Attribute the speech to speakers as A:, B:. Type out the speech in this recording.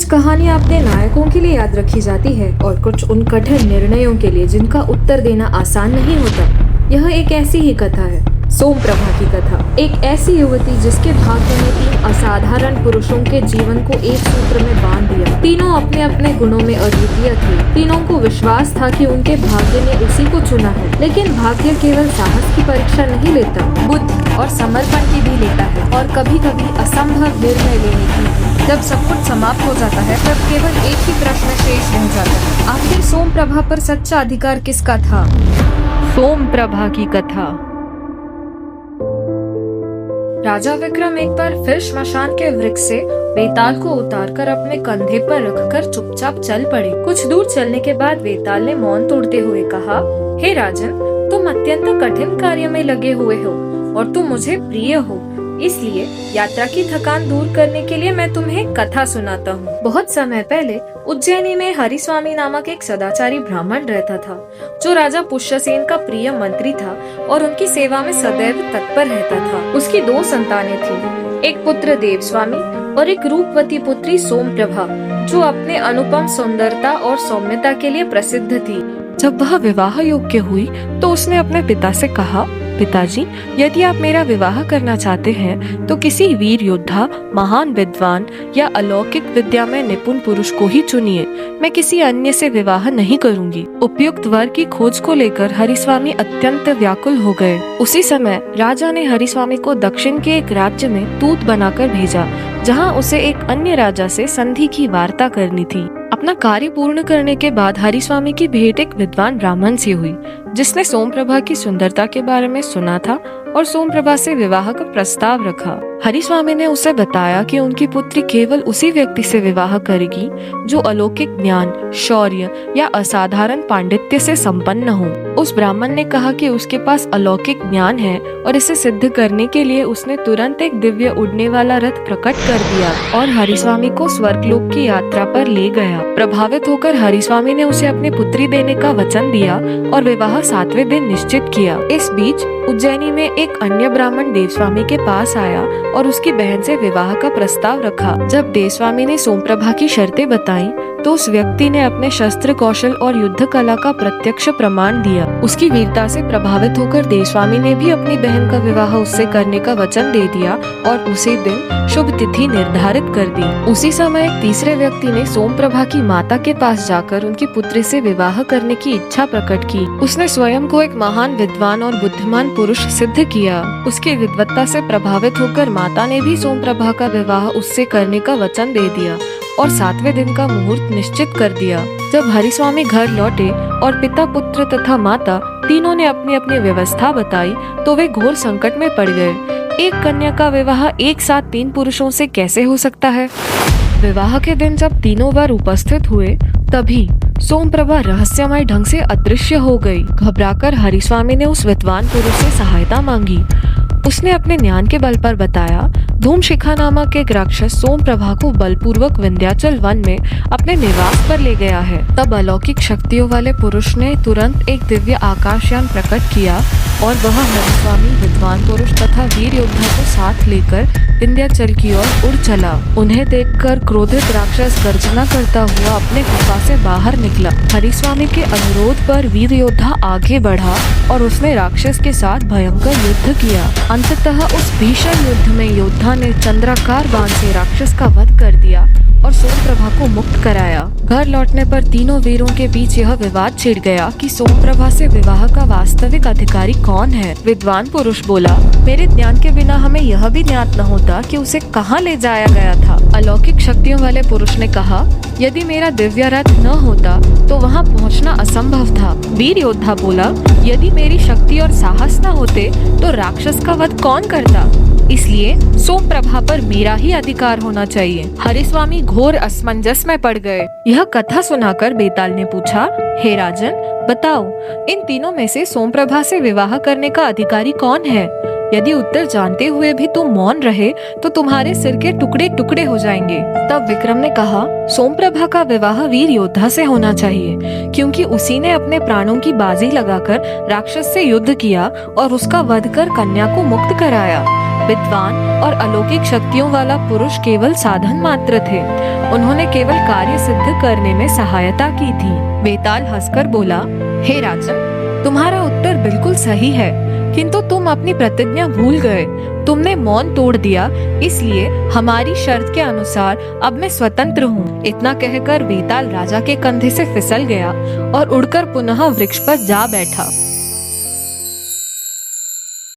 A: कुछ कहानियाँ अपने नायकों के लिए याद रखी जाती है और कुछ उन कठिन निर्णयों के लिए जिनका उत्तर देना आसान नहीं होता। यह एक ऐसी ही कथा है, सोमप्रभा की कथा। एक ऐसी युवती जिसके भाग्य ने 3 असाधारण पुरुषों के जीवन को एक सूत्र में बांध दिया। तीनों अपने अपने गुणों में अद्वितीय थे। तीनों को विश्वास था कि उनके भाग्य ने उसी को चुना है। लेकिन भाग्य केवल साहस की परीक्षा नहीं लेता, बुद्धि और समर्पण की भी लेता है, और कभी कभी असंभव निर्णय लेने की। जब सब कुछ समाप्त हो जाता है तब केवल एक ही प्रश्न शेष रह जाता है, आखिर सोमप्रभा पर सच्चा अधिकार किसका था? सोमप्रभा की कथा। राजा विक्रम एक बार फिर श्मशान के वृक्ष से वेताल को उतारकर अपने कंधे पर रखकर चुपचाप चल पड़े। कुछ दूर चलने के बाद वेताल ने मौन तोड़ते हुए कहा, हे राजन, तुम अत्यंत कठिन कार्य में लगे हुए हो और तुम मुझे प्रिय हो, इसलिए यात्रा की थकान दूर करने के लिए मैं तुम्हें कथा सुनाता हूँ। बहुत समय पहले उज्जैनी में हरिस्वामी नामक एक सदाचारी ब्राह्मण रहता था, जो राजा पुष्यसेन का प्रिय मंत्री था और उनकी सेवा में सदैव तत्पर रहता था। उसकी 2 संतानें थीं, एक पुत्र देवस्वामी और एक रूपवती पुत्री सोमप्रभा, जो अपने अनुपम सुंदरता और सौम्यता के लिए प्रसिद्ध थी। जब वह विवाह योग्य हुई तो उसने अपने पिता से कहा, पिताजी, यदि आप मेरा विवाह करना चाहते हैं तो किसी वीर योद्धा, महान विद्वान या अलौकिक विद्या में निपुण पुरुष को ही चुनिए। मैं किसी अन्य से विवाह नहीं करूंगी। उपयुक्त वर की खोज को लेकर हरिस्वामी अत्यंत व्याकुल हो गए। उसी समय राजा ने हरिस्वामी को दक्षिण के एक राज्य में दूत बनाकर भेजा, जहाँ उसे एक अन्य राजा से संधि की वार्ता करनी थी। अपना कार्य पूर्ण करने के बाद हरिस्वामी की भेंट एक विद्वान ब्राह्मण से हुई, जिसने सोमप्रभा की सुंदरता के बारे में सुना था और सोमप्रभा से विवाह का प्रस्ताव रखा। हरिस्वामी ने उसे बताया कि उनकी पुत्री केवल उसी व्यक्ति से विवाह करेगी जो अलौकिक ज्ञान, शौर्य या असाधारण पांडित्य से संपन्न हो। उस ब्राह्मण ने कहा कि उसके पास अलौकिक ज्ञान है और इसे सिद्ध करने के लिए उसने तुरंत एक दिव्य उड़ने वाला रथ प्रकट कर दिया और हरिस्वामी को स्वर्गलोक की यात्रा पर ले गया। प्रभावित होकर हरिस्वामी ने उसे अपनी पुत्री देने का वचन दिया और विवाह 7वें दिन निश्चित किया। इस बीच उज्जैनी में एक अन्य ब्राह्मण देवस्वामी के पास आया और उसकी बहन से विवाह का प्रस्ताव रखा। जब देवस्वामी ने सोमप्रभा की शर्तें बताई तो उस व्यक्ति ने अपने शस्त्र कौशल और युद्ध कला का प्रत्यक्ष प्रमाण दिया। उसकी वीरता से प्रभावित होकर देवस्वामी ने भी अपनी बहन का विवाह उससे करने का वचन दे दिया और उसी दिन शुभ तिथि निर्धारित कर दी। उसी समय एक तीसरे व्यक्ति ने सोमप्रभा की माता के पास जाकर उनकी पुत्री से विवाह करने की इच्छा प्रकट की। उसने स्वयं को एक महान विद्वान और बुद्धिमान पुरुष सिद्ध किया। उसकी विद्वत्ता से प्रभावित होकर माता ने भी सोमप्रभा का विवाह उससे करने का वचन दे दिया और 7वें दिन का मुहूर्त निश्चित कर दिया। जब हरिस्वामी घर लौटे और पिता, पुत्र तथा माता तीनों ने अपनी अपनी व्यवस्था बताई तो वे घोर संकट में पड़ गए। एक कन्या का विवाह एक साथ 3 पुरुषों से कैसे हो सकता है? विवाह के दिन जब तीनों वर उपस्थित हुए तभी सोमप्रभा रहस्यमय ढंग से अदृश्य हो गई। घबराकर हरिस्वामी ने उस विद्वान पुरुष से सहायता मांगी। उसने अपने ज्ञान के बल पर बताया, धूमशिखा नामक एक राक्षस सोमप्रभा को बलपूर्वक विंध्याचल वन में अपने निवास पर ले गया है। तब अलौकिक शक्तियों वाले पुरुष ने तुरंत एक दिव्य आकाशयान प्रकट किया और वह हरिस्वामी, विद्वान पुरुष तथा वीर योद्धा को साथ लेकर विंध्याचल की ओर उड़ चला। उन्हें देखकर क्रोधित राक्षस गर्जना करता हुआ अपने गुफा से बाहर निकला। हरिस्वामी के अनुरोध पर वीर योद्धा आगे बढ़ा और उसने राक्षस के साथ भयंकर युद्ध किया। अंततः उस भीषण युद्ध में योद्धा ने चंद्राकार बाण से राक्षस का वध कर दिया और सोमप्रभा को मुक्त कराया। घर लौटने पर तीनों वीरों के बीच यह विवाद छिड़ गया कि सोमप्रभा से विवाह का वास्तविक अधिकारी कौन है। विद्वान पुरुष बोला, मेरे ज्ञान के बिना हमें यह भी ज्ञात न होता कि उसे कहाँ ले जाया गया था। अलौकिक शक्तियों वाले पुरुष ने कहा, यदि मेरा दिव्य रथ न होता तो वहाँ पहुँचना असंभव था। वीर योद्धा बोला, यदि मेरी शक्ति और साहस न होते तो राक्षस का वध कौन करता, इसलिए सोमप्रभा पर मेरा ही अधिकार होना चाहिए। हरिस्वामी घोर असमंजस में पड़ गए। यह कथा सुनाकर बेताल ने पूछा, हे राजन, बताओ, इन तीनों में से सोमप्रभा से विवाह करने का अधिकारी कौन है? यदि उत्तर जानते हुए भी तुम मौन रहे तो तुम्हारे सिर के टुकड़े टुकड़े हो जाएंगे। तब विक्रम ने कहा, सोमप्रभा का विवाह वीर योद्धा से होना चाहिए, क्योंकि उसी ने अपने प्राणों की बाजी लगाकर राक्षस से युद्ध किया और उसका वध कर कन्या को मुक्त कराया। विद्वान और अलौकिक शक्तियों वाला पुरुष केवल साधन मात्र थे। उन्होंने केवल कार्य सिद्ध करने में सहायता की थी। वेताल हंसकर बोला, हे राजन, तुम्हारा उत्तर बिल्कुल सही है, किंतु तुम अपनी प्रतिज्ञा भूल गए। तुमने मौन तोड़ दिया, इसलिए हमारी शर्त के अनुसार अब मैं स्वतंत्र हूँ। इतना कहकर वेताल राजा के कंधे से फिसल गया और उड़कर पुनः वृक्ष पर जा बैठा।